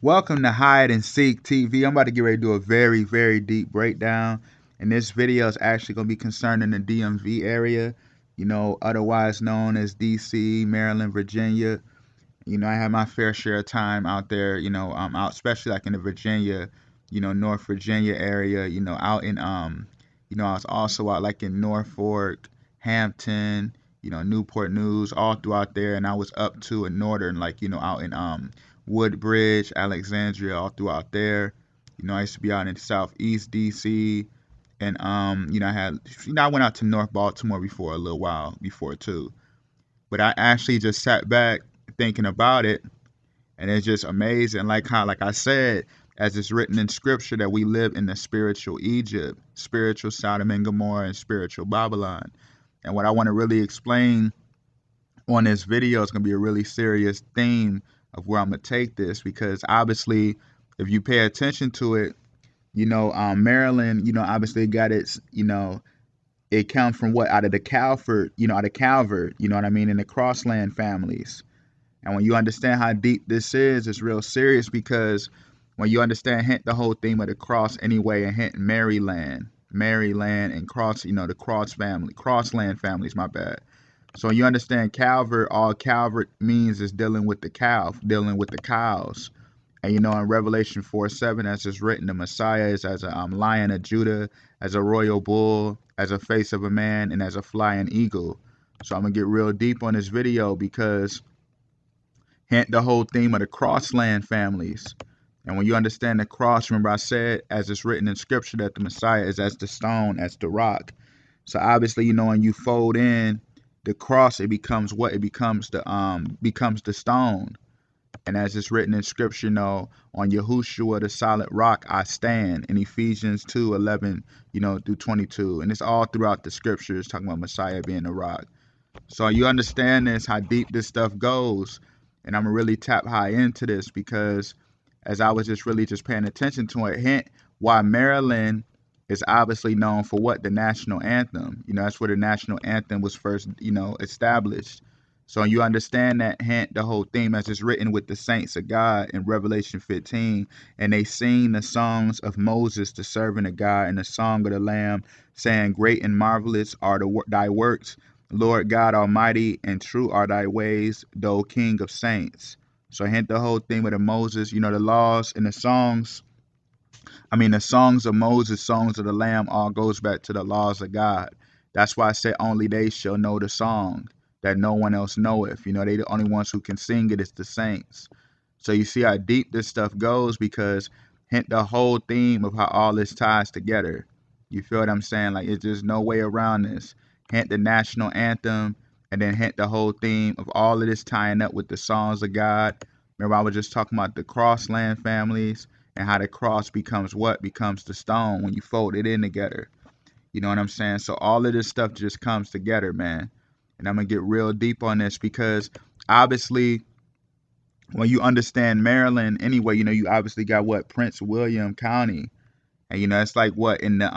Welcome to Hide and Seek TV. I'm about to get ready to do a very, very deep breakdown. And this video is actually going to be concerning the DMV area, otherwise known as DC, Maryland, Virginia. I have my fair share of time out there, out, especially like in the Virginia, North Virginia area, out in, I was also out like in Norfolk, Hampton, Newport News, all throughout there. And I was up to a northern, like, out in, Woodbridge, Alexandria, all throughout there. I used to be out in Southeast DC. And, I went out to North Baltimore before a little while before too. But I actually just sat back thinking about it, and it's just amazing, like I said, as it's written in scripture, that we live in the spiritual Egypt, spiritual Sodom and Gomorrah, and spiritual Babylon. And what I want to really explain on this video is going to be a really serious theme of where I'm going to take this, because obviously if you pay attention to it, Maryland, obviously got its, it comes from what? Out of the Calvert, out of Calvert, you know what I mean, in the Crossland families. And when you understand how deep this is, it's real serious, because when you understand, hint, the whole theme of the cross anyway, and hint, Maryland, and cross, the cross family, Crossland families, my bad. So when you understand Calvert, all Calvert means is dealing with the cow, dealing with the cows. And in Revelation 4:7, as it's written, the Messiah is as a lion of Judah, as a royal bull, as a face of a man, and as a flying eagle. So I'm going to get real deep on this video, because hint, the whole theme of the Crossland families. And when you understand the cross, remember I said, as it's written in scripture, that the Messiah is as the stone, as the rock. So obviously, when you fold in the cross, it becomes what? It becomes the stone. And as it's written in scripture, on Yahushua, the solid rock, I stand, in Ephesians 2:11, through 22. And it's all throughout the scriptures talking about Messiah being the rock. So you understand this, how deep this stuff goes. And I'm going to really tap high into this, because as I was just really just paying attention to it, hint, why Maryland is obviously known for what? The national anthem. That's where the national anthem was first, established. So you understand that, hint, the whole theme, as it's written with the saints of God in Revelation 15. And they sing the songs of Moses, the servant of God, and the song of the Lamb, saying, great and marvelous are thy works, Lord God Almighty, and true are thy ways, thou King of saints. So hint, the whole theme of the Moses, the laws and the songs. The songs of Moses, songs of the Lamb, all goes back to the laws of God. That's why I said only they shall know the song, that no one else knoweth. They the only ones who can sing it is the saints. So you see how deep this stuff goes, because hint, the whole theme of how all this ties together. You feel what I'm saying? Like, it's just no way around this. Hint, the national anthem, and then hint, the whole theme of all of this tying up with the songs of God. Remember, I was just talking about the Crossland families, and how the cross becomes what? Becomes the stone when you fold it in together. You know what I'm saying? So all of this stuff just comes together, man. And I'm going to get real deep on this, because obviously when you understand Maryland anyway, you obviously got what? Prince William County. And, it's like what? In the,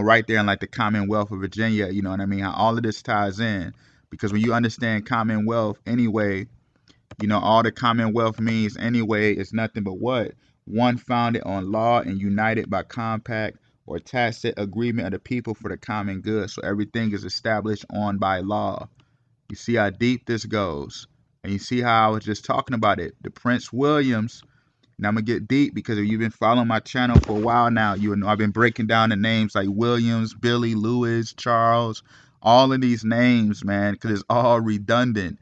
right there in like the Commonwealth of Virginia, you know what I mean? How all of this ties in. Because when you understand Commonwealth anyway, all the Commonwealth means anyway is nothing but what? One founded on law and united by compact or tacit agreement of the people for the common good. So everything is established on by law. You see how deep this goes. And you see how I was just talking about it. The Prince Williams. And I'm going to get deep, because if you've been following my channel for a while now, you know I've been breaking down the names like Williams, Billy, Louis, Charles, all of these names, man, because it's all redundant.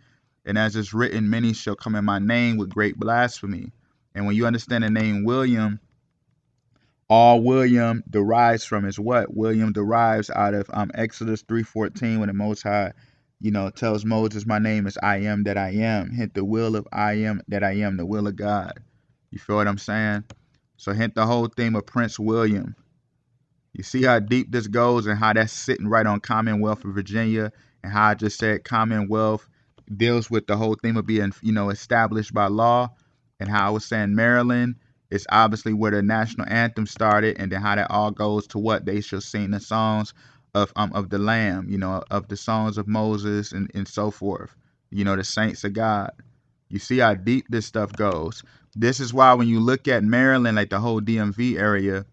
And as it's written, many shall come in my name with great blasphemy. And when you understand the name William, all William derives from is what? William derives out of Exodus 3:14, when the Most High, tells Moses, my name is I am that I am. Hint, the will of I am that I am, the will of God. You feel what I'm saying? So hint, the whole theme of Prince William. You see how deep this goes, and how that's sitting right on Commonwealth of Virginia, and how I just said Commonwealth deals with the whole theme of being, established by law. And how I was saying Maryland is obviously where the national anthem started, and then how that all goes to what? They shall sing the songs of the Lamb, of the songs of Moses, and so forth. The saints of God. You see how deep this stuff goes. This is why when you look at Maryland, like the whole DMV area,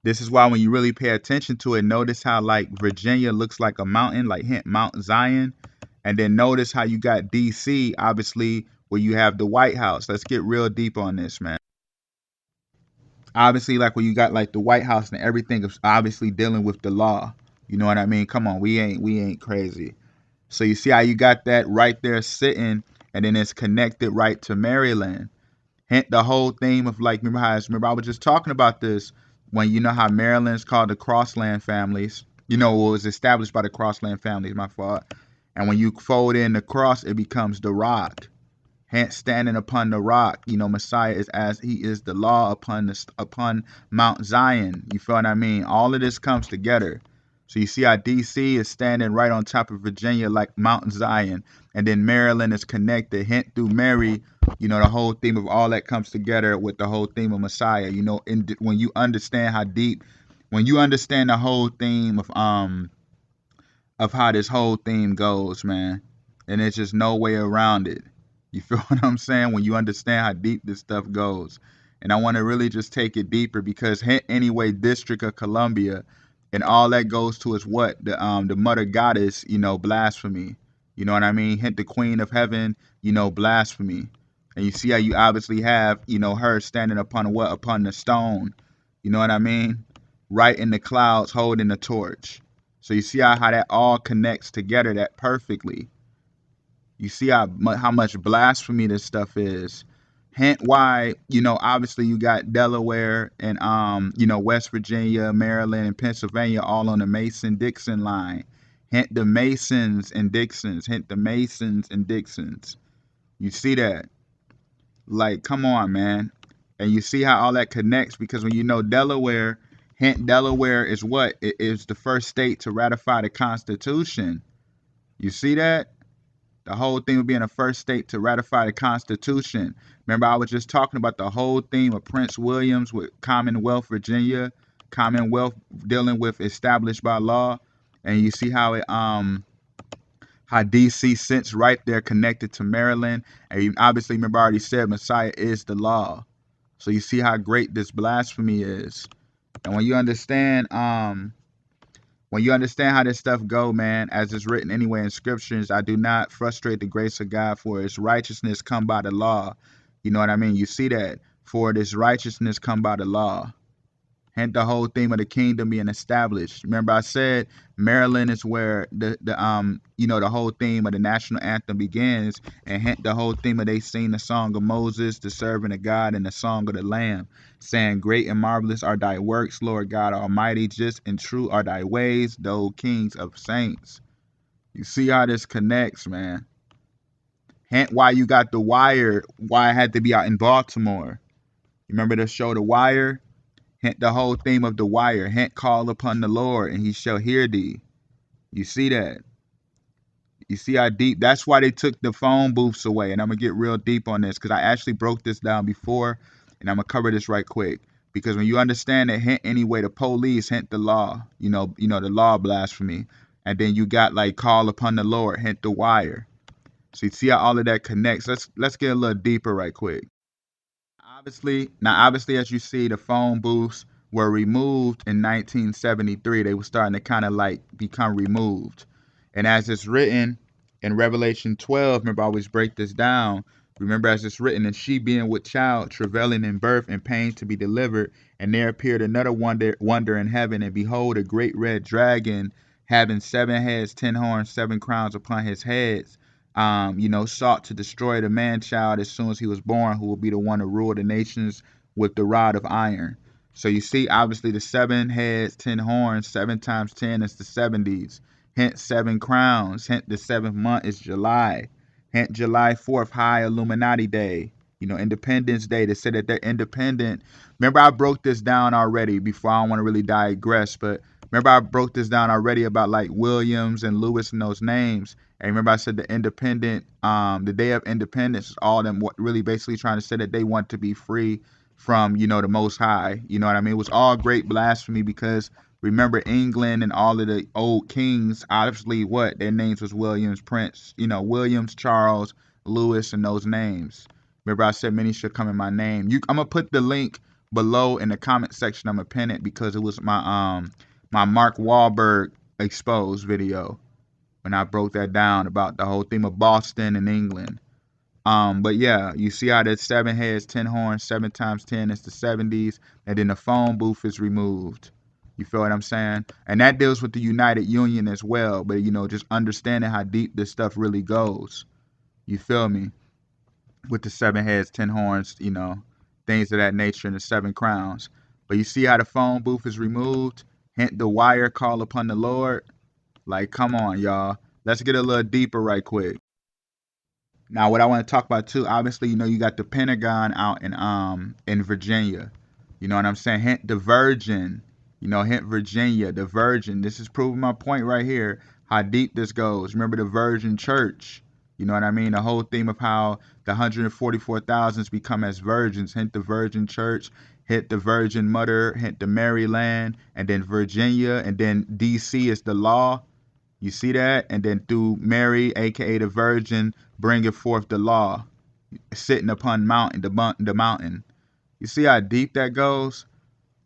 this is why when you really pay attention to it, notice how like Virginia looks like a mountain, like hint Mount Zion. And then notice how you got DC, obviously, where you have the White House. Let's get real deep on this, man. Obviously, like when you got like the White House and everything is obviously dealing with the law. You know what I mean? Come on, we ain't crazy. So you see how you got that right there sitting, and then it's connected right to Maryland. Hint the whole theme of like, remember I was just talking about this when you know how Maryland's called the Crossland families. You know, it was established by the Crossland families, my fault. And when you fold in the cross, it becomes the rock. Hence, standing upon the rock, you know, Messiah is as he is the law upon Mount Zion. You feel what I mean? All of this comes together. So you see how DC is standing right on top of Virginia like Mount Zion, and then Maryland is connected. Hint through Mary, you know, the whole theme of all that comes together with the whole theme of Messiah. You know, when you understand how deep, when you understand the whole theme of how this whole theme goes, man, and there's just no way around it. You feel what I'm saying? When you understand how deep this stuff goes. And I want to really just take it deeper because anyway, District of Columbia and all that goes to is what? The mother goddess, you know, blasphemy. You know what I mean? Hint the queen of heaven, you know, blasphemy. And you see how you obviously have, you know, her standing upon what? Upon the stone. You know what I mean? Right in the clouds holding the torch. So you see how that all connects together that perfectly. You see how much blasphemy this stuff is. Hint why, you know, obviously you got Delaware and you know, West Virginia, Maryland, and Pennsylvania all on the Mason-Dixon line. Hint the Masons and Dixons. Hint the Masons and Dixons. You see that? Like, come on, man. And you see how all that connects because when you know Delaware, hint Delaware is what? It is the first state to ratify the Constitution. You see that? The whole thing of being the first state to ratify the Constitution. Remember, I was just talking about the whole theme of Prince Williams with Commonwealth, Virginia, Commonwealth dealing with established by law, and you see how it how DC sits right there connected to Maryland, and you obviously remember I already said Messiah is the law. So you see how great this blasphemy is, and when you understand how this stuff go, man, as it's written anyway in scriptures, I do not frustrate the grace of God, for its righteousness come by the law. You know what I mean? You see that? For this righteousness come by the law. Hence the whole theme of the kingdom being established. Remember I said Maryland is where the you know, the whole theme of the national anthem begins, and hence the whole theme of they sing the song of Moses, the servant of God, and the song of the Lamb, saying, "Great and marvelous are thy works, Lord God Almighty, just and true are thy ways, thou kings of saints." You see how this connects, man. Hence why you got The Wire, why it had to be out in Baltimore. You remember the show The Wire? Hint the whole theme of The Wire. Hint call upon the Lord and he shall hear thee. You see that? You see how deep? That's why they took the phone booths away. And I'm going to get real deep on this because I actually broke this down before. And I'm going to cover this right quick. Because when you understand that hint anyway, the police hint the law. You know the law blasphemy. And then you got like call upon the Lord, hint The Wire. So you see how all of that connects. Let's get a little deeper right quick. Obviously, as you see, the phone booths were removed in 1973. They were starting to kind of like become removed. And as it's written in Revelation 12, remember I always break this down. Remember as it's written, and she being with child, travailing in birth and pains to be delivered, and there appeared another wonder in heaven, and behold, a great red dragon, having 7 heads, 10 horns, 7 crowns upon his heads, sought to destroy the man child as soon as he was born, who will be the one to rule the nations with the rod of iron. So you see, obviously, the 7 heads, 10 horns, 7 times 10 is the 70s. Hence 7 crowns. Hence the 7th month is July. Hence July 4th, High Illuminati Day. You know, Independence Day. They said that they're independent. Remember, I broke this down already before. I don't want to really digress, but remember I broke this down already about like Williams and Lewis and those names. And remember I said the Day of Independence is all them really basically trying to say that they want to be free from, the Most High. You know what I mean? It was all great blasphemy because remember England and all of the old kings, obviously what? Their names was Williams, Prince, Williams, Charles, Lewis, and those names. Remember I said many should come in my name. I'm gonna put the link below in the comment section. I'm gonna pin it because it was my Mark Wahlberg exposed video when I broke that down about the whole theme of Boston and England. But yeah, you see how there's 7 heads, 10 horns, 7 times 10 is the 70s, and then the phone booth is removed. You feel what I'm saying? And that deals with the United Union as well. But you know, just understanding how deep this stuff really goes. You feel me? With the 7 heads, 10 horns, you know, things of that nature, and the 7 crowns. But you see how the phone booth is removed? Hint the wire, call upon the Lord. Like, come on, y'all. Let's get a little deeper right quick. Now, what I want to talk about too, obviously, you know, you got the Pentagon out in Virginia. You know what I'm saying? Hint the Virgin. You know, hint Virginia, the Virgin. This is proving my point right here, how deep this goes. Remember the Virgin Church. You know what I mean? The whole theme of how the 144,000s become as virgins. Hint the Virgin Church, hint the Virgin Mother, hint the Maryland, and then Virginia, and then DC is the law. You see that? And then through Mary, aka the Virgin, bringing forth the law, sitting upon the mountain. You see how deep that goes?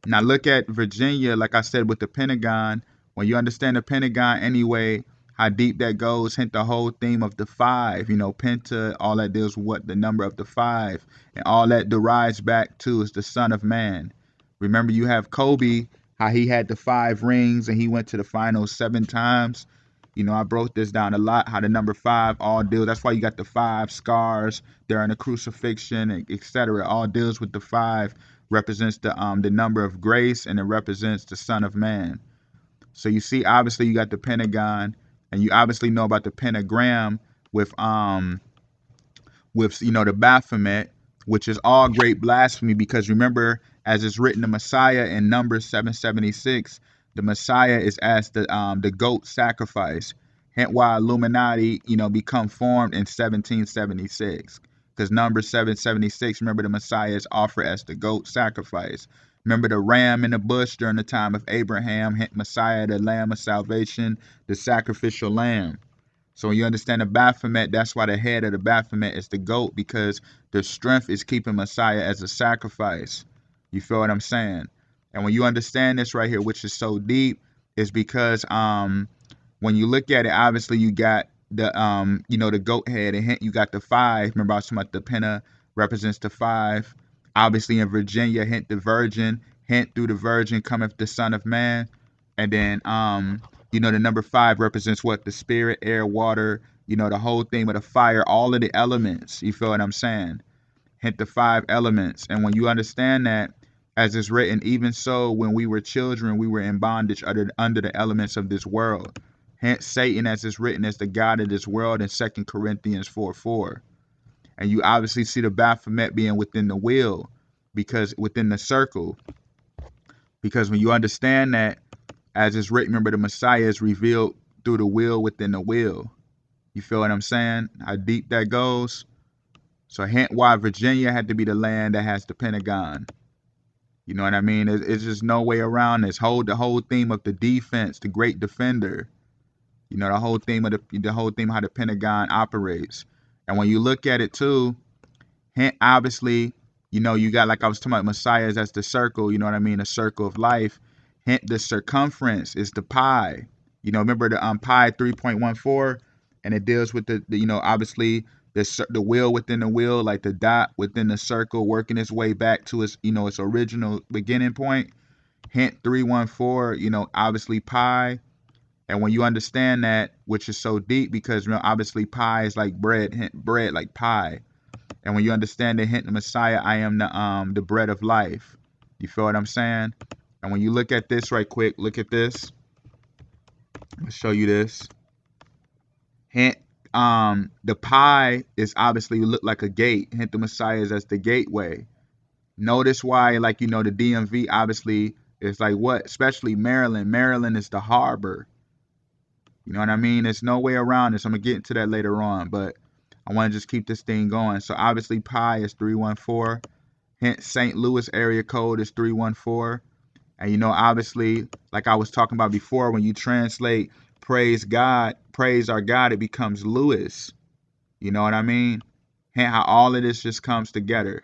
Now look at Virginia, like I said, with the Pentagon. When you understand the Pentagon anyway, how deep that goes, hint the whole theme of the 5, you know, Penta, all that deals with what the number of the 5. And all that derives back to is the Son of Man. Remember, you have Kobe, how he had the 5 rings and he went to the finals 7 times. You know, I broke this down a lot, how the number 5 all deals. That's why you got the 5 scars during the crucifixion, etc. All deals with the 5, represents the number of grace, and it represents the Son of Man. So you see, obviously, you got the Pentagon, and you obviously know about the pentagram with you know the Baphomet, which is all great blasphemy, because remember, as it's written, the Messiah in Numbers 776, the Messiah is as the goat sacrifice. Hence why Illuminati, you know, become formed in 1776. Because Numbers 776, remember, the Messiah is offered as the goat sacrifice. Remember the ram in the bush during the time of Abraham, hence Messiah, the Lamb of salvation, the sacrificial lamb. So when you understand the Baphomet, that's why the head of the Baphomet is the goat, because the strength is keeping Messiah as a sacrifice. You feel what I'm saying? And when you understand this right here, which is so deep, is because when you look at it, obviously you got the you know, the goat head, and hint you got the 5. Remember I was talking about the penta represents the 5. Obviously in Virginia, hint the Virgin, hint through the Virgin cometh the Son of Man. And then you know, the number 5 represents what? The spirit, air, water, you know, the whole thing with the fire, all of the elements. You feel what I'm saying? Hint the 5 elements. And when you understand that, as it's written, even so, when we were children, we were in bondage under the elements of this world. Hence Satan, as it's written, as the God of this world in 2 Corinthians 4:4. And you obviously see the Baphomet being within the wheel, because within the circle. Because when you understand that, as it's written, remember the Messiah is revealed through the wheel within the wheel. You feel what I'm saying? How deep that goes? So hence why Virginia had to be the land that has the Pentagon. You know what I mean? It's just no way around this. The whole theme of the defense, the great defender. You know, the whole theme of how the Pentagon operates. And when you look at it too, obviously, you know, you got, like I was talking about, Messiahs as the circle, you know what I mean, a circle of life. Hint the circumference is the pi. You know, remember the pi 3.14, and it deals with the you know, obviously the wheel within the wheel, like the dot within the circle, working its way back to its, you know, its original beginning point. Hint 314, you know, obviously pi. And when you understand that, which is so deep, because, you know, obviously pi is like bread, hint bread like pie. And when you understand the hint, the Messiah, I am the bread of life. You feel what I'm saying? And when you look at this right quick, look at this. I'll show you this. Hint, the pie is obviously look like a gate. Hint the Messiah is as the gateway. Notice why, like, you know, the DMV obviously is like what? Especially Maryland. Maryland is the harbor. You know what I mean? There's no way around this. I'm going to get into that later on, but I want to just keep this thing going. So obviously pi is 314. Hence St. Louis area code is 314. And you know, obviously, like I was talking about before, when you translate praise God, praise our God, it becomes Louis. You know what I mean? Hint how all of this just comes together.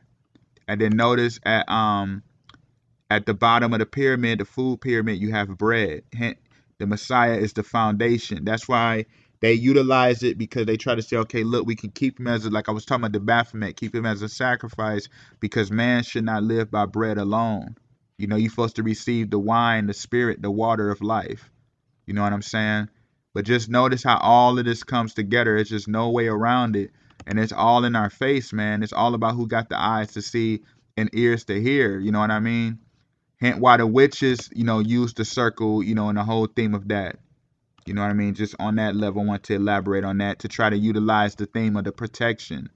And then notice at the bottom of the pyramid, the food pyramid, you have bread. Hint, the Messiah is the foundation. That's why they utilize it, because they try to say, okay, look, we can keep him as like I was talking about the Baphomet, keep him as a sacrifice, because man should not live by bread alone. You know, you're supposed to receive the wine, the spirit, the water of life. You know what I'm saying? But just notice how all of this comes together. It's just no way around it. And it's all in our face, man. It's all about who got the eyes to see and ears to hear. You know what I mean? Hence why the witches, you know, use the circle, you know, and the whole theme of that. You know what I mean? Just on that level, I want to elaborate on that to try to utilize the theme of the protection,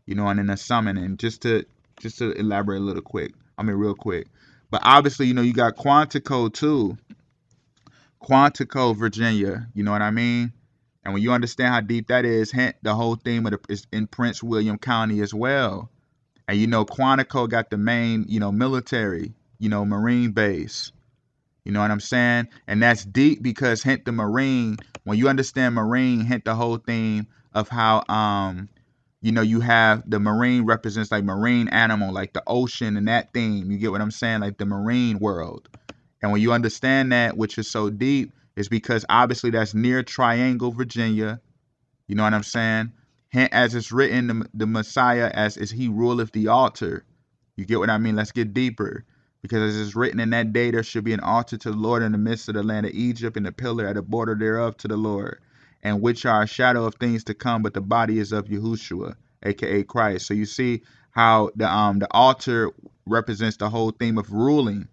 you know, and then the summoning, just to elaborate a little quick. I mean, real quick. But obviously, you know, you got Quantico too. Quantico, Virginia. You know what I mean? And when you understand how deep that is, hint, the whole theme of is in Prince William County as well. And you know, Quantico got the main, you know, military, you know, Marine base. You know what I'm saying? And that's deep because hint the Marine, when you understand Marine, hint the whole theme of how you know, you have the Marine represents like marine animal, like the ocean and that theme. You get what I'm saying? Like the marine world. And when you understand that, which is so deep, is because obviously that's near Triangle, Virginia. You know what I'm saying? Hint, as it's written, the Messiah as is he ruleth the altar. You get what I mean? Let's get deeper. Because as it's written, in that day there should be an altar to the Lord in the midst of the land of Egypt, and a pillar at the border thereof to the Lord, and which are a shadow of things to come, but the body is of Yahushua, aka Christ. So you see how the altar represents the whole theme of ruling,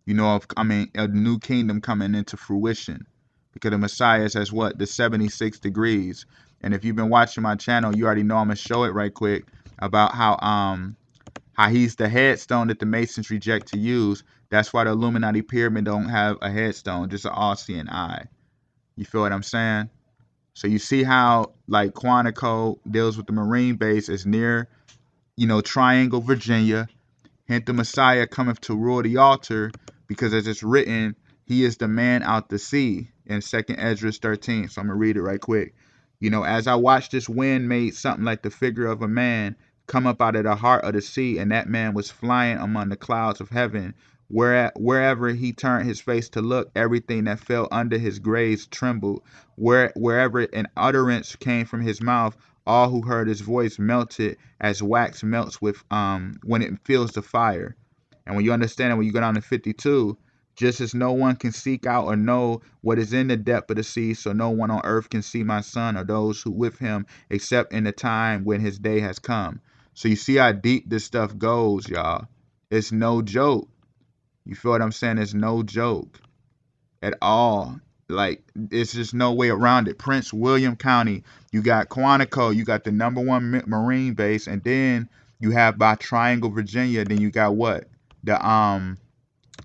you know, of a new kingdom coming into fruition. Because the Messiah says what? The 76 degrees. And if you've been watching my channel, you already know I'm gonna show it right quick about how he's the headstone that the Masons reject to use. That's why the Illuminati pyramid don't have a headstone, just an all-seeing eye. You feel what I'm saying? So you see how like Quantico deals with the Marine base is near, you know, Triangle, Virginia. Hence the Messiah cometh to rule the altar, because as it's written, he is the man out the sea in 2nd Esdras 13. So I'm going to read it right quick. You know, as I watched, this wind made something like the figure of a man come up out of the heart of the sea, and that man was flying among the clouds of heaven. Wherever he turned his face to look, everything that fell under his gaze trembled. Wherever an utterance came from his mouth, all who heard his voice melted as wax melts with when it feels the fire. And when you understand it, when you go down to 52, just as no one can seek out or know what is in the depth of the sea, so no one on earth can see my son or those who with him, except in the time when his day has come. So you see how deep this stuff goes, y'all. It's no joke. You feel what I'm saying? It's no joke at all. Like, it's just no way around it. Prince William County, you got Quantico, you got the #1 Marine base, and then you have by Triangle, Virginia, then you got what? The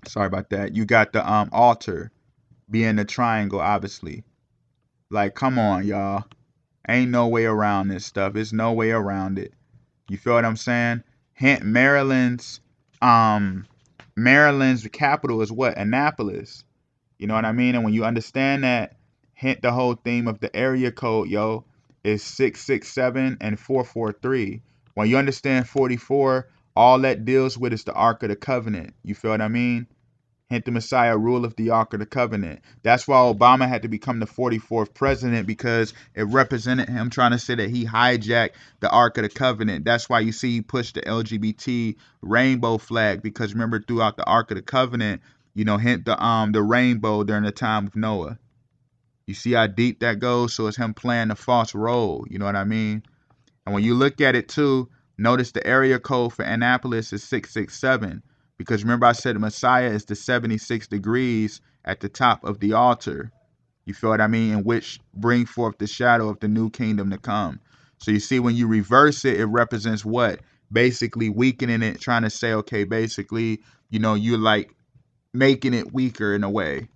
sorry about that. You got the altar being the triangle, obviously. Like, come on, y'all. Ain't no way around this stuff. There's no way around it. You feel what I'm saying? Hint, Maryland's capital is what? Annapolis. You know what I mean? And when you understand that, hint the whole theme of the area code, yo, is 667 and 443. When you understand 44, all that deals with is the Ark of the Covenant. You feel what I mean? Hint the Messiah ruleth the Ark of the Covenant. That's why Obama had to become the 44th president, because it represented him trying to say that he hijacked the Ark of the Covenant. That's why you see he pushed the LGBT rainbow flag, because remember, throughout the Ark of the Covenant, you know, hint the rainbow during the time of Noah. You see how deep that goes? So it's him playing the false role. You know what I mean? And when you look at it too, notice the area code for Annapolis is 667. Because remember I said the Messiah is the 76 degrees at the top of the altar. You feel what I mean? In which bring forth the shadow of the new kingdom to come. So you see, when you reverse it, it represents what? Basically weakening it, trying to say, okay, basically, you know, you're like making it weaker in a way.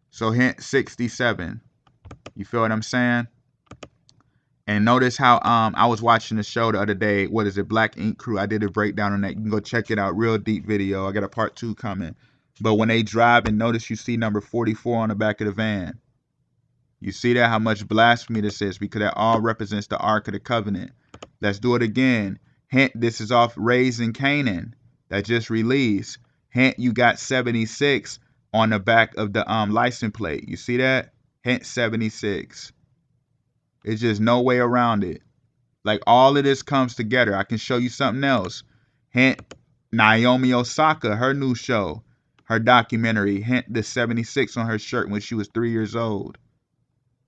So hint 67. You feel what I'm saying? And notice how I was watching the show the other day. What is it? Black Ink Crew. I did a breakdown on that. You can go check it out. Real deep video. I got a part 2 coming. But when they drive, and notice you see number 44 on the back of the van. You see that, how much blasphemy this is, because that all represents the Ark of the Covenant. Let's do it again. Hint, this is off Raising Canaan that just released. Hint, you got 76 on the back of the license plate. You see that? Hint 76. It's just no way around it. Like all of this comes together. I can show you something else. Hint, Naomi Osaka, her new show, her documentary. Hint, the 76 on her shirt when she was 3 years old.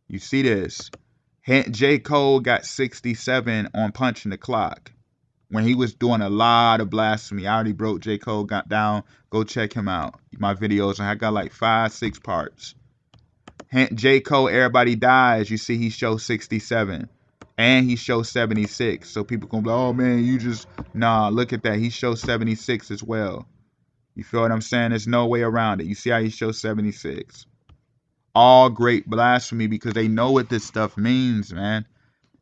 You see this? Hint, J. Cole got 67 on Punching the Clock when he was doing a lot of blasphemy. I already broke J. Cole got down. Go check him out. My videos, I got like 5, 6 parts. Hint, J. Cole, Everybody Dies. You see he shows 67. And he shows 76. So people gonna be like, oh man, you just, nah, look at that. He shows 76 as well. You feel what I'm saying? There's no way around it. You see how he shows 76. All great blasphemy because they know what this stuff means, man.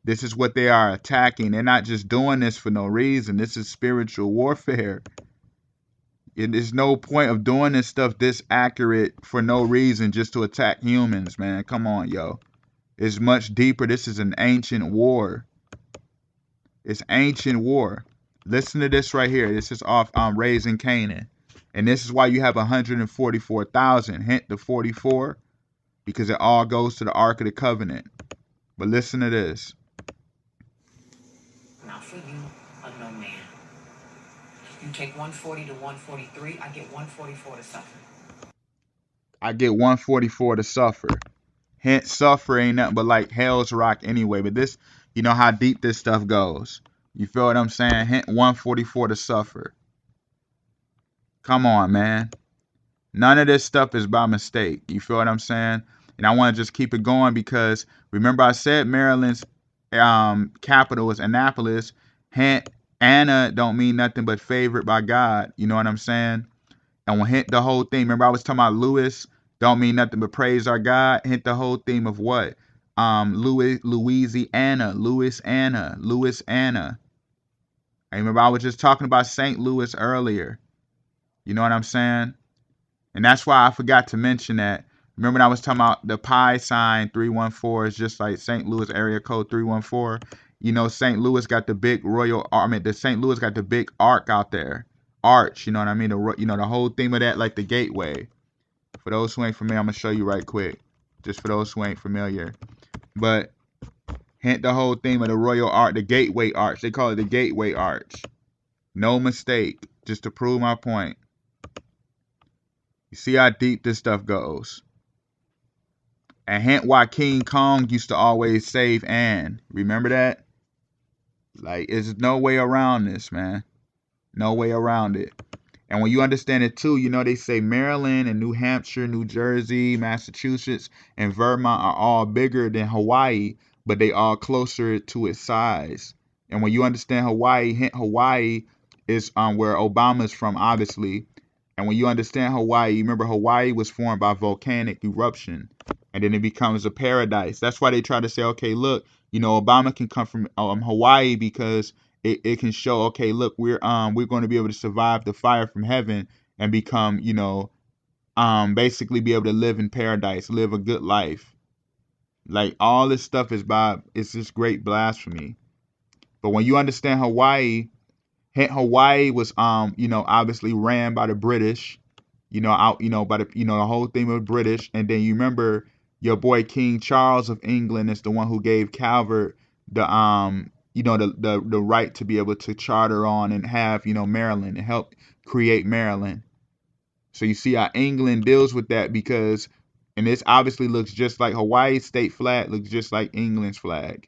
This is what they are attacking. They're not just doing this for no reason. This is spiritual warfare. It is no point of doing this stuff this accurate for no reason just to attack humans, man. Come on, yo. It's much deeper. This is an ancient war. It's ancient war. Listen to this right here. This is off Raising Canaan. And this is why you have 144,000. Hint the 44. Because it all goes to the Ark of the Covenant. But listen to this. Now for you, unknown man. You take 140 to 143, I get 144 to suffer. I get 144 to suffer. Hence, suffer ain't nothing but like hell's rock anyway. But this, you know how deep this stuff goes. You feel what I'm saying? Hint 144 to suffer. Come on, man. None of this stuff is by mistake. You feel what I'm saying? And I want to just keep it going because remember I said Maryland's capital is Annapolis. Hint, Anna don't mean nothing but favored by God. You know what I'm saying? And we'll hint the whole thing. Remember I was talking about Louis don't mean nothing but praise our God. Hint the whole theme of what? Louisiana. I remember I was just talking about St. Louis earlier. You know what I'm saying? And that's why I forgot to mention that. Remember when I was talking about the pi sign 314 is just like St. Louis area code 314. You know, St. Louis got the big St. Louis got the big arc out there. Arch, you know what I mean? The whole theme of that, like the gateway. For those who ain't familiar, I'm going to show you right quick. Just for those who ain't familiar. But hint the whole theme of the royal arch, the gateway arch. They call it the gateway arch. No mistake. Just to prove my point. You see how deep this stuff goes. And hint why King Kong used to always save Anne. Remember that? Like, there's no way around this, man. No way around it. And when you understand it too, you know they say Maryland and New Hampshire, New Jersey, Massachusetts, and Vermont are all bigger than Hawaii, but they are closer to its size. And when you understand Hawaii, hint Hawaii is where Obama's from, obviously. And when you understand Hawaii, remember Hawaii was formed by volcanic eruption. And then it becomes a paradise. That's why they try to say, okay, look, you know, Obama can come from Hawaii because it can show, okay, look, we're going to be able to survive the fire from heaven and become, you know, basically be able to live in paradise, live a good life. Like all this stuff it's just great blasphemy. But when you understand Hawaii was obviously ran by the British, by the whole thing of British. And then you remember your boy King Charles of England is the one who gave Calvert the the right to be able to charter on and have, Maryland and help create Maryland. So you see how England deals with that and this obviously looks just like Hawaii's state flag looks just like England's flag.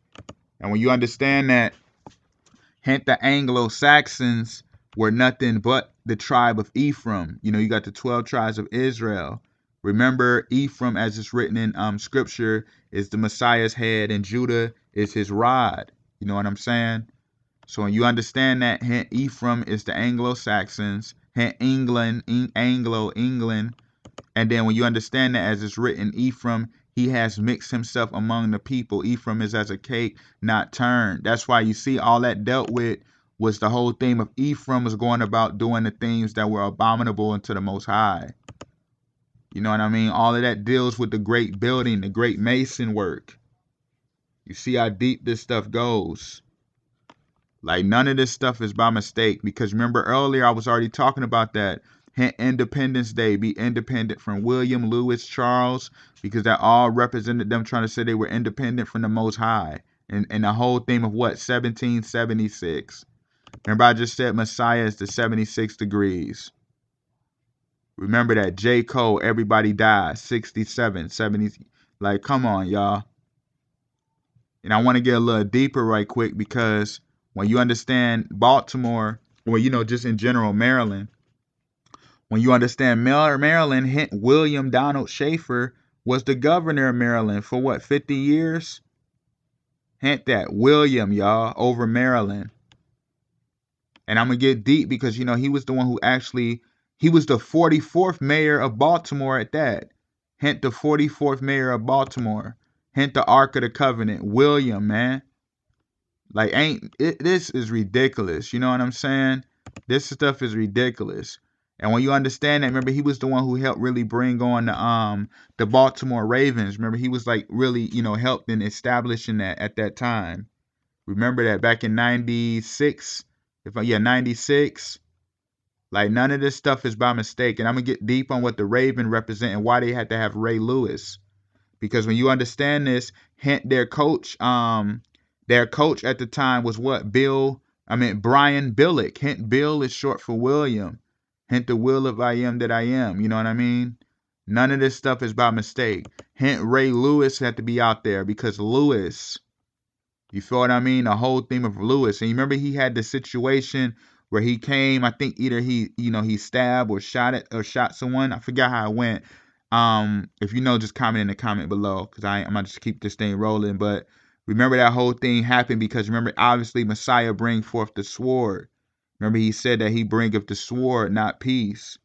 And when you understand that, hence the Anglo-Saxons were nothing but the tribe of Ephraim. You got the 12 tribes of Israel. Remember, Ephraim, as it's written in scripture, is the Messiah's head, and Judah is his rod. You know what I'm saying? So when you understand that, Ephraim is the Anglo-Saxons, England. And then when you understand that, as it's written, Ephraim, he has mixed himself among the people. Ephraim is as a cake not turned. That's why you see all that dealt with was the whole theme of Ephraim was going about doing the things that were abominable unto the Most High. You know what I mean? All of that deals with the great building, the great mason work. You see how deep this stuff goes. Like none of this stuff is by mistake, because remember earlier I was already talking about that. Independence Day, be independent from William, Louis, Charles, because that all represented them trying to say they were independent from the Most High. And the whole theme of what? 1776. Remember I just said Messiah is the 76 degrees. Remember that J. Cole, everybody dies, 67, 70. Like, come on, y'all. And I want to get a little deeper right quick, because when you understand Baltimore, or, just in general, Maryland, when you understand Maryland, William Donald Schaefer was the governor of Maryland for what, 50 years? Hint that. William, y'all, over Maryland. And I'm going to get deep because, he was the one who actually, he was the 44th mayor of Baltimore at that. Hint the 44th mayor of Baltimore. Hint the Ark of the Covenant. William, man. Like, this is ridiculous. You know what I'm saying? This stuff is ridiculous. And when you understand that, remember, he was the one who helped really bring on the Baltimore Ravens. Remember, he was like really, helped in establishing that at that time. Remember that back in 96, 96. Like, none of this stuff is by mistake. And I'm going to get deep on what the Raven represent and why they had to have Ray Lewis. Because when you understand this, their coach at the time was what? Brian Billick. Hint Bill is short for William. Hint the will of I am that I am. You know what I mean? None of this stuff is by mistake. Hint Ray Lewis had to be out there because Lewis, you feel what I mean? The whole theme of Lewis. And you remember he had the situation where he came, I think either he stabbed or shot someone. I forgot how it went. If you know, just comment in the comment below, because I'm gonna just keep this thing rolling. But remember that whole thing happened because remember, obviously Messiah bring forth the sword. Remember he said that he bringeth the sword, not peace.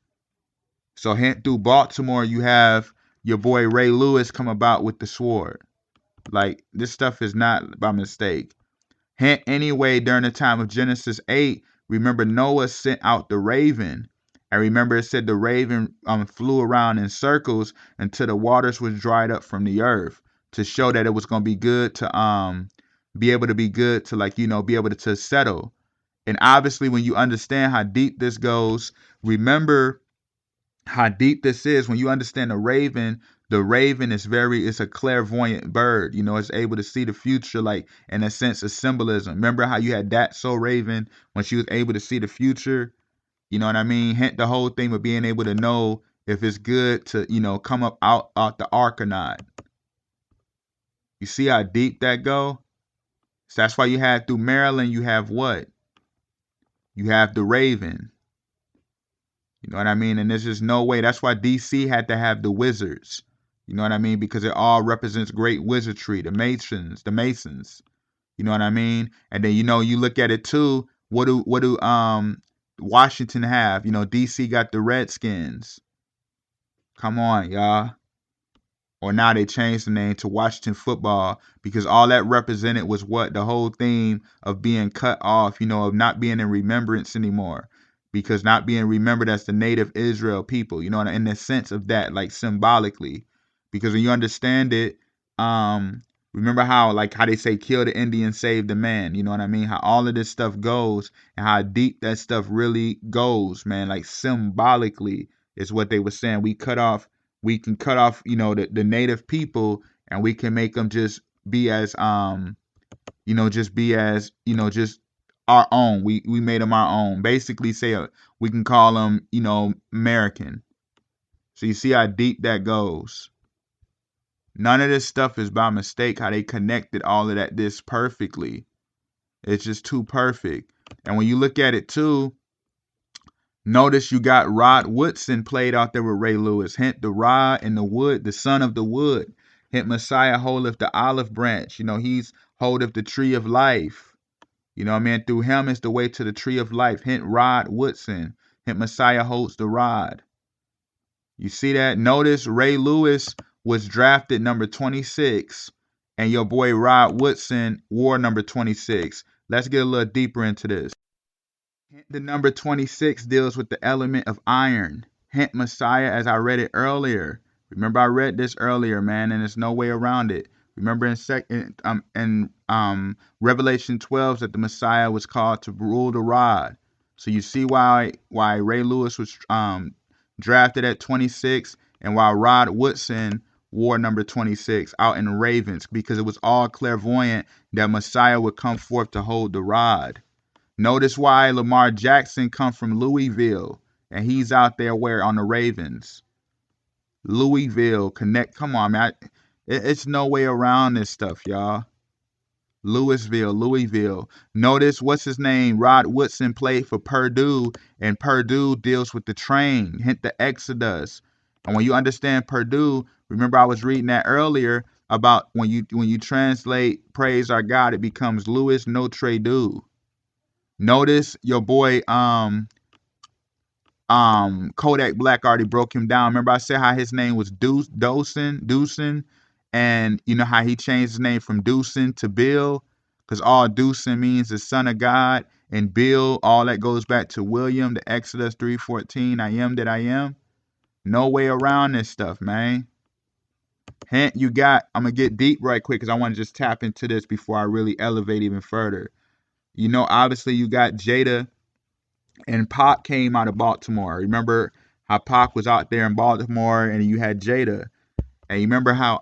So hint through Baltimore, you have your boy Ray Lewis come about with the sword. Like, this stuff is not by mistake. Hint anyway, during the time of Genesis 8, remember Noah sent out the raven. And remember it said the raven flew around in circles until the waters was dried up from the earth, to show that it was going to be good to be able to be able to settle. And obviously when you understand how deep this goes, remember how deep this is. When you understand the raven it's a clairvoyant bird. It's able to see the future, like in a sense of symbolism. Remember how you had that so raven when she was able to see the future? You know what I mean? Hint the whole thing of being able to know if it's good to, come up out the ark or not. You see how deep that go? So that's why you have through Maryland, you have what? You have the raven. You know what I mean? And there's just no way. That's why DC had to have the wizards. You know what I mean? Because it all represents great wizardry, the Masons. You know what I mean? And then you look at it too. What do Washington have? DC got the Redskins. Come on, y'all. Or now they changed the name to Washington Football, because all that represented was what? The whole theme of being cut off, of not being in remembrance anymore. Because not being remembered as the native Israel people, in the sense of that, like symbolically. Because when you understand it, remember how they say kill the Indian, save the man. You know what I mean? How all of this stuff goes and how deep that stuff really goes, man. Like symbolically is what they were saying. We can cut off, the native people, and we can make them just be as, just our own. We made them our own. Basically, we can call them, American. So you see how deep that goes. None of this stuff is by mistake. How they connected all of that this perfectly. It's just too perfect. And when you look at it too, notice you got Rod Woodson played out there with Ray Lewis. Hint the rod and the wood, the son of the wood. Hint Messiah holdeth the olive branch. He's holdeth the tree of life. Through him is the way to the tree of life. Hint Rod Woodson. Hint Messiah holds the rod. You see that? Notice Ray Lewis was drafted number 26, and your boy Rod Woodson wore number 26. Let's get a little deeper into this. The number 26 deals with the element of iron. Hint Messiah, as I read it earlier. Remember I read this earlier, man, and there's no way around it. Remember in Revelation 12 that the Messiah was called to rule the rod. So you see why Ray Lewis was drafted at 26, and why Rod Woodson wore number 26 out in the Ravens, because it was all clairvoyant that Messiah would come forth to hold the rod. Notice why Lamar Jackson come from Louisville and he's out there where on the Ravens. Louisville connect. Come on, man. It's no way around this stuff, y'all. Louisville. Notice what's his name? Rod Woodson played for Purdue, and Purdue deals with the train, hint the Exodus. And when you understand Purdue, remember I was reading that earlier about when you translate praise our God, it becomes Louis Notre Dame. Notice your boy Kodak Black already broke him down. Remember I said how his name was Deucin, and you know how he changed his name from Deucin to Bill, because all Deucin means the son of God, and Bill, all that goes back to William, the Exodus 3:14, I am that I am. No way around this stuff, man. Hint you got, I'm gonna get deep right quick because I want to just tap into this before I really elevate even further. You know, obviously you got Jada and Pac came out of Baltimore. Remember how Pac was out there in Baltimore, and you had Jada. And you remember how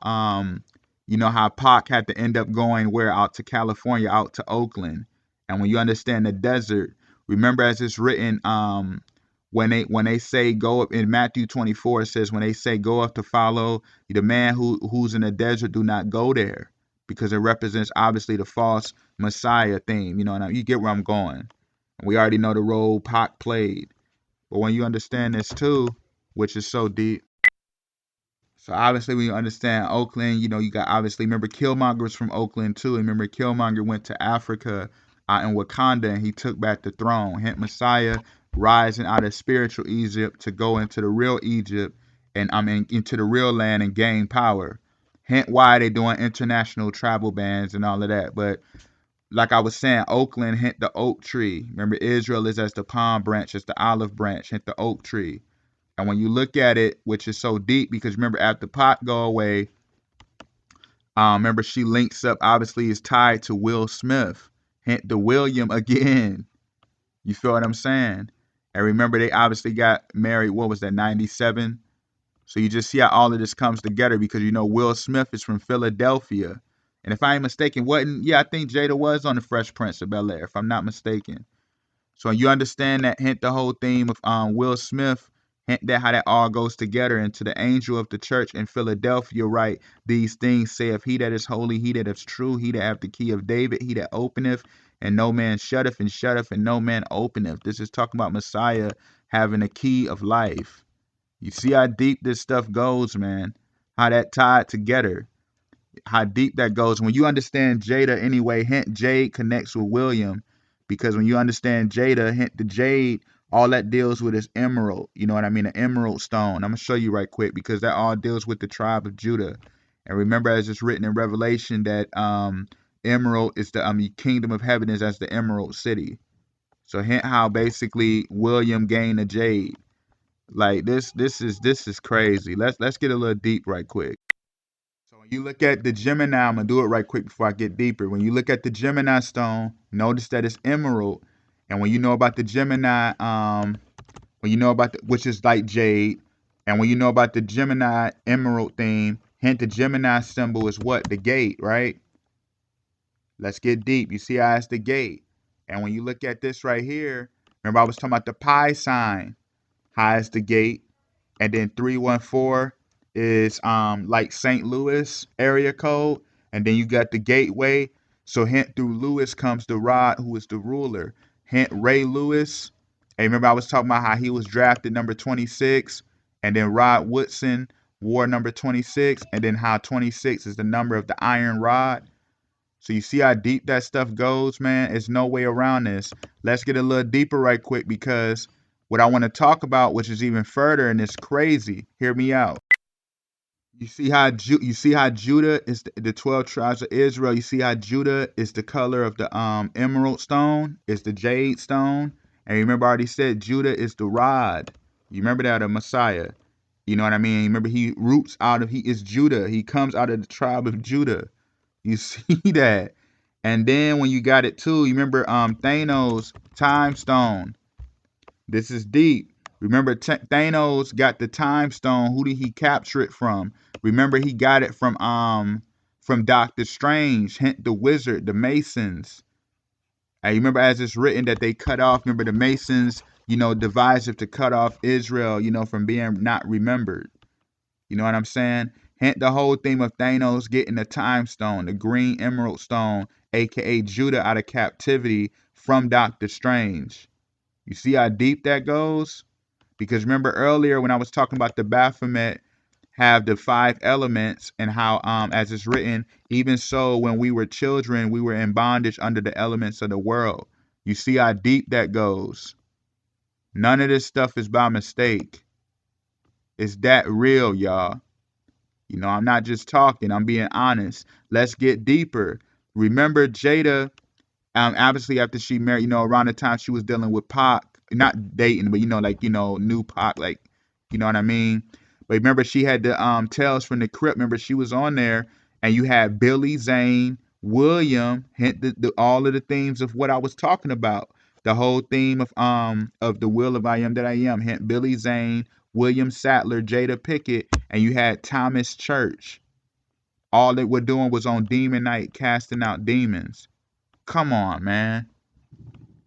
you know how Pac had to end up going where, out to California, out to Oakland. And when you understand the desert, remember as it's written, when they say go up in Matthew 24, it says when they say go up to follow the man who's in the desert, do not go there, because it represents obviously the false Messiah theme. You know, and you get where I'm going. We already know the role Pac played. But when you understand this too, which is so deep. So obviously when you understand Oakland, you know, you got obviously, remember Killmonger was from Oakland too. Remember Killmonger went to Africa in Wakanda, and he took back the throne. Hence Messiah rising out of spiritual Egypt to go into the real Egypt, and into the real land and gain power. Hence why they doing international travel bans and all of that. But like I was saying, Oakland hint the oak tree. Remember, Israel is as the palm branch, as the olive branch, hint the oak tree. And when you look at it, which is so deep, because remember, after Pot go away, remember she links up, obviously is tied to Will Smith, hint the William again. You feel what I'm saying? And remember, they obviously got married, what was that, 97? So you just see how all of this comes together, because you know Will Smith is from Philadelphia. And if I ain't mistaken, wasn't, yeah, I think Jada was on the Fresh Prince of Bel-Air, if I'm not mistaken. So you understand that, hint the whole theme of Will Smith, hint that how that all goes together. And to the angel of the church in Philadelphia, right, these things saith he that is holy, he that is true, he that hath the key of David, he that openeth, and no man shutteth, and no man openeth. This is talking about Messiah having a key of life. You see how deep this stuff goes, man. How that tied together. How deep that goes. When you understand Jada anyway, hint Jade connects with William. Because when you understand Jada, hint the Jade, all that deals with is emerald. You know what I mean? An emerald stone. I'm going to show you right quick, because that all deals with the tribe of Judah. And remember, as it's written in Revelation, that emerald is the kingdom of heaven is as the emerald city. So hint how basically William gained a jade. Like this is crazy. Let's get a little deep right quick. So when you look at the Gemini, I'm gonna do it right quick before I get deeper. When you look at the Gemini stone, notice that it's emerald. And when you know about the Gemini, when you know about which is like jade, and when you know about the Gemini emerald theme, hint the Gemini symbol is what? The gate, right? Let's get deep. You see how it's the gate. And when you look at this right here, remember I was talking about the pi sign, how it's the gate. And then 314 is like St. Louis area code, and then you got the gateway. So hint through Lewis comes the Rod, who is the ruler. Hint Ray Lewis. Hey, remember I was talking about how he was drafted number 26, and then Rod Woodson wore number 26, and then how 26 is the number of the iron rod. So you see how deep that stuff goes, man? There's no way around this. Let's get a little deeper right quick, because what I want to talk about, which is even further, and it's crazy. Hear me out. You see how Judah is the 12 tribes of Israel. You see how Judah is the color of the emerald stone, is the jade stone. And remember I already said Judah is the rod. You remember that, of Messiah. You know what I mean? Remember he is Judah. He comes out of the tribe of Judah. You see that? And then when you got it too, you remember Thanos time stone. This is deep. Remember Thanos got the time stone. Who did he capture it from? Remember he got it from Doctor Strange, hint the wizard, the Masons. And you remember as it's written that they cut off, remember the Masons, devised it to cut off Israel, from being not remembered. You know what I'm saying? Hint the whole theme of Thanos getting the time stone, the green emerald stone, aka Judah out of captivity from Doctor Strange. You see how deep that goes? Because remember earlier when I was talking about the Baphomet have the five elements and how as it's written, even so when we were children, we were in bondage under the elements of the world. You see how deep that goes? None of this stuff is by mistake. It's that real, y'all. I'm not just talking, I'm being honest. Let's get deeper. Remember Jada, obviously after she married, around the time she was dealing with Pac, not dating, but new Pac, like, you know what I mean? But remember she had the Tales from the Crypt. Remember she was on there, and you had Billy Zane, William, hint all of the themes of what I was talking about. The whole theme of the will of I am that I am. Hint Billy Zane, William Sattler, Jada Pickett, and you had Thomas Church. All they were doing was on Demon Night, casting out demons. Come on, man.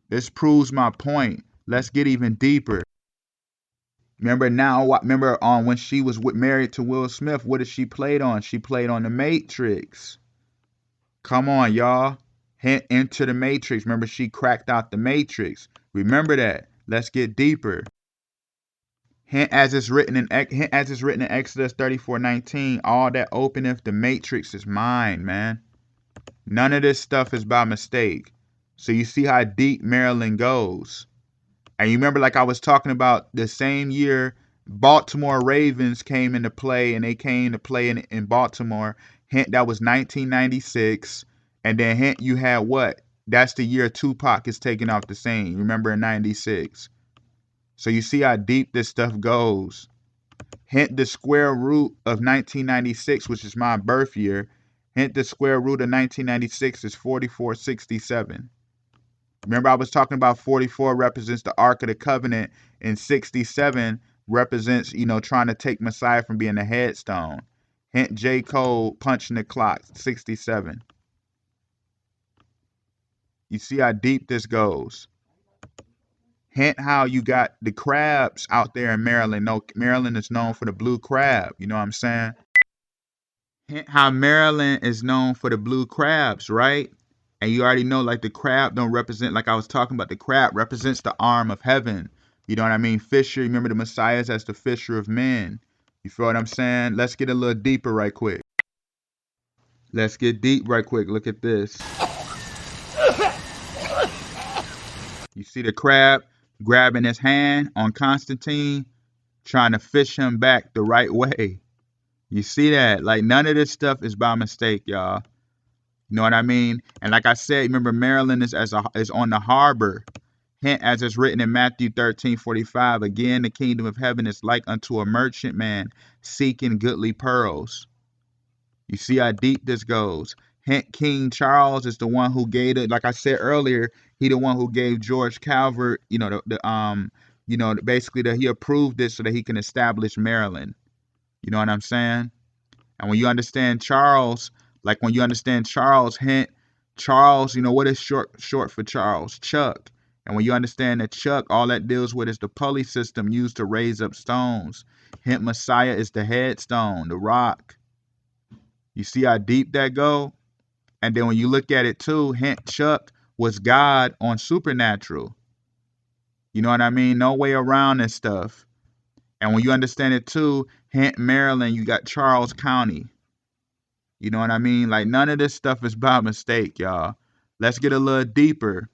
This proves my point. Let's get even deeper. Remember on when she was married to Will Smith, what did she play on? She played on The Matrix. Come on, y'all. Hint into The Matrix. Remember she cracked out The Matrix. Remember that. Let's get deeper. Hint as it's written in Exodus 34:19, all that openeth the matrix is mine, man. None of this stuff is by mistake. So you see how deep Maryland goes. And you remember, like I was talking about, the same year Baltimore Ravens came into play, and they came to play in Baltimore. Hint that was 1996. And then hint you had what? That's the year Tupac is taking off the scene. Remember in 96. So you see how deep this stuff goes. Hint the square root of 1996, which is my birth year. Hint the square root of 1996 is 4467. Remember I was talking about 44 represents the Ark of the Covenant, and 67 represents, trying to take Messiah from being a headstone. Hint J. Cole punching the clock, 67. You see how deep this goes. Hint how you got the crabs out there in Maryland. No, Maryland is known for the blue crab. You know what I'm saying? Hint how Maryland is known for the blue crabs, right? And you already know, like, the crab don't represent, like I was talking about, the crab represents the arm of heaven. You know what I mean? Fisher, remember the Messiahs as the fisher of men. You feel what I'm saying? Let's get a little deeper right quick. Let's get deep right quick. Look at this. You see the crab grabbing his hand on Constantine, trying to fish him back the right way. You see that? Like, none of this stuff is by mistake, y'all. You know what I mean? And like I said, remember Maryland is on the harbor. Hint as it's written in Matthew 13:45. Again, the kingdom of heaven is like unto a merchant man seeking goodly pearls. You see how deep this goes. Hint King Charles is the one who gave it. Like I said earlier, he the one who gave George Calvert, basically that he approved this so that he can establish Maryland. You know what I'm saying? And when you understand Charles, like when you understand Charles, hint Charles, what is short for Charles? Chuck. And when you understand that Chuck, all that deals with is the pulley system used to raise up stones. Hint Messiah is the headstone, the rock. You see how deep that go? And then when you look at it too, hint Chuck was God on Supernatural. You know what I mean? No way around this stuff. And when you understand it too, hint Maryland, you got Charles County. You know what I mean? Like, none of this stuff is by mistake, y'all. Let's get a little deeper.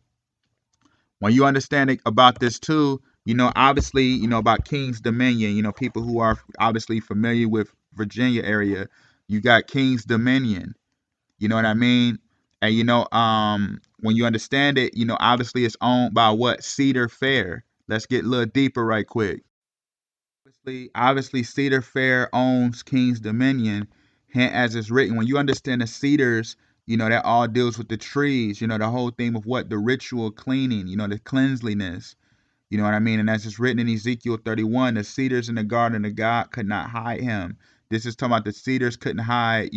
When you understand about this too, obviously, about King's Dominion, people who are obviously familiar with Virginia area, you got King's Dominion. You know what I mean? And when you understand it, obviously it's owned by what? Cedar Fair. Let's get a little deeper right quick. Obviously Cedar Fair owns King's Dominion. Hence, as it's written, when you understand the Cedars, That all deals with the trees. The whole theme of what the ritual cleaning. The cleanliness. You know what I mean? And that's just written in Ezekiel 31. The cedars in the garden of God could not hide him. This is talking about the cedars couldn't hide,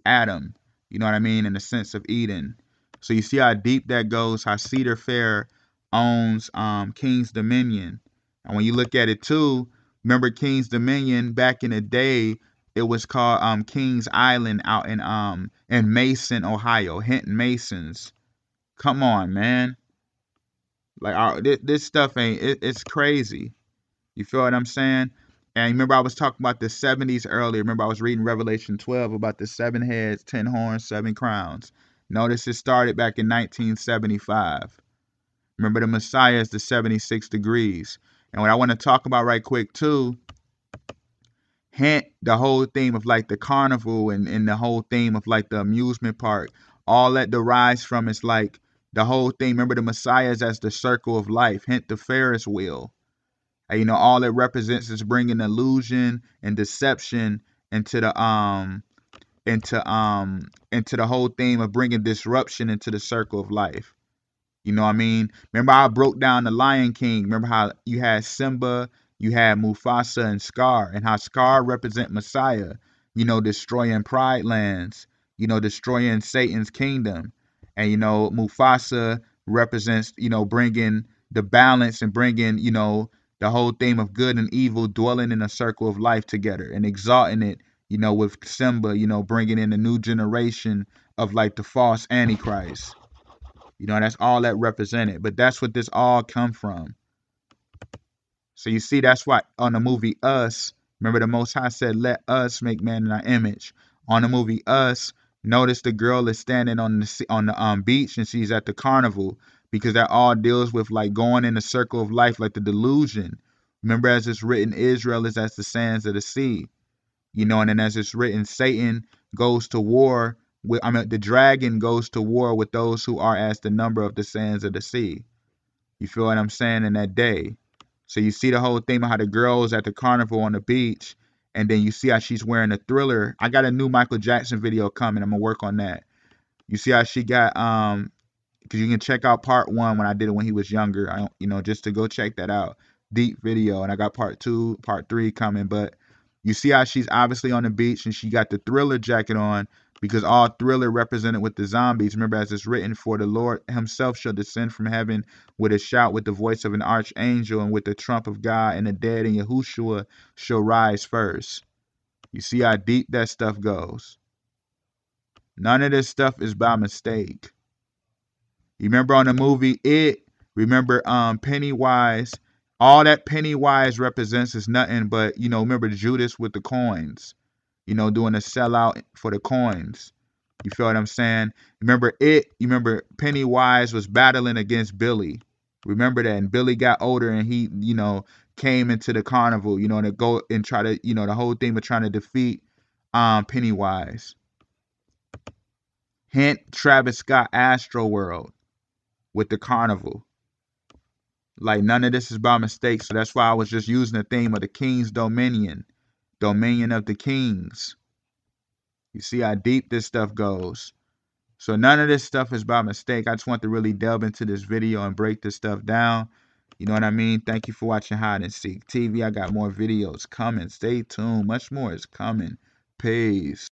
Adam. You know what I mean? In the sense of Eden. So you see how deep that goes, how Cedar Fair owns King's Dominion. And when you look at it too, remember King's Dominion back in the day, it was called King's Island out in Mason, Ohio. Hinton Masons. Come on, man. Like this stuff it's crazy. You feel what I'm saying? And remember I was talking about the 70s earlier. Remember I was reading Revelation 12 about the 7 heads, 10 horns, 7 crowns. Notice it started back in 1975. Remember the Messiah is the 76 degrees. And what I want to talk about right quick too, hint the whole theme of like the carnival and the whole theme of like the amusement park, all that derives from is like the whole thing. Remember the Messiah is as the circle of life, hint the Ferris wheel. And, all it represents is bringing illusion and deception into the whole theme of bringing disruption into the circle of life. You know what I mean? Remember I broke down the Lion King. Remember how you had Simba, you had Mufasa and Scar, and how Scar represent Messiah, destroying Pride Lands, destroying Satan's kingdom. And, Mufasa represents, bringing the balance and bringing, the whole theme of good and evil dwelling in a circle of life together and exalting it, with Simba, bringing in a new generation of like the false Antichrist. That's all that represented. But that's what this all come from. So you see, that's why on the movie Us, remember the Most High said, "Let us make man in our image." On the movie Us, notice the girl is standing on the beach and she's at the carnival because that all deals with like going in the circle of life, like the delusion. Remember, as it's written, Israel is as the sands of the sea. And then as it's written, Satan goes to war with, the dragon goes to war with those who are as the number of the sands of the sea. You feel what I'm saying? In that day. So you see the whole thing of how the girl is at the carnival on the beach, and then you see how she's wearing a Thriller. I got a new Michael Jackson video coming. I'm gonna work on that. You see how she got because you can check out part 1 when I did it when he was younger. Just to go check that out. Deep video, and I got part 2, part 3 coming. But you see how she's obviously on the beach and she got the Thriller jacket on because all Thriller represented with the zombies. Remember, as it's written, "For the Lord himself shall descend from heaven with a shout, with the voice of an archangel, and with the trump of God, and the dead in Yahushua shall rise first." You see how deep that stuff goes. None of this stuff is by mistake. You remember on the movie It, remember Pennywise, all that Pennywise represents is nothing but, remember Judas with the coins, doing a sellout for the coins. You feel what I'm saying? Remember It, you remember Pennywise was battling against Billy. Remember that, and Billy got older and he, came into the carnival, to go and try to, the whole thing of trying to defeat Pennywise. Hint Travis Scott Astro World with the carnival. Like none of this is by mistake. So that's why I was just using the theme of the King's Dominion. Dominion of the Kings. You see how deep this stuff goes. So none of this stuff is by mistake. I just want to really delve into this video and break this stuff down. You know what I mean? Thank you for watching Hide and Seek TV. I got more videos coming. Stay tuned. Much more is coming. Peace.